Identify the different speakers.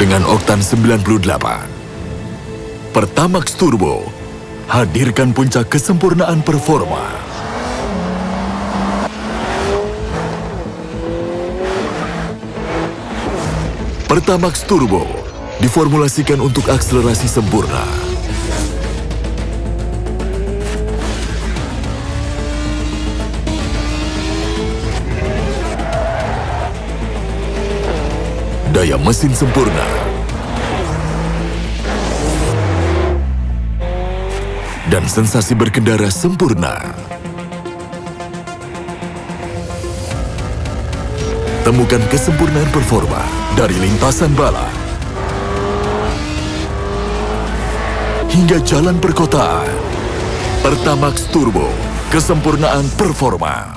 Speaker 1: dengan oktan 98. Pertamax Turbo hadirkan puncak kesempurnaan performa. Pertamax Turbo diformulasikan untuk akselerasi sempurna. Daya mesin sempurna. Dan sensasi berkendara sempurna. Temukan kesempurnaan performa dari lintasan bala hingga jalan perkotaan. Pertamax Turbo, kesempurnaan performa.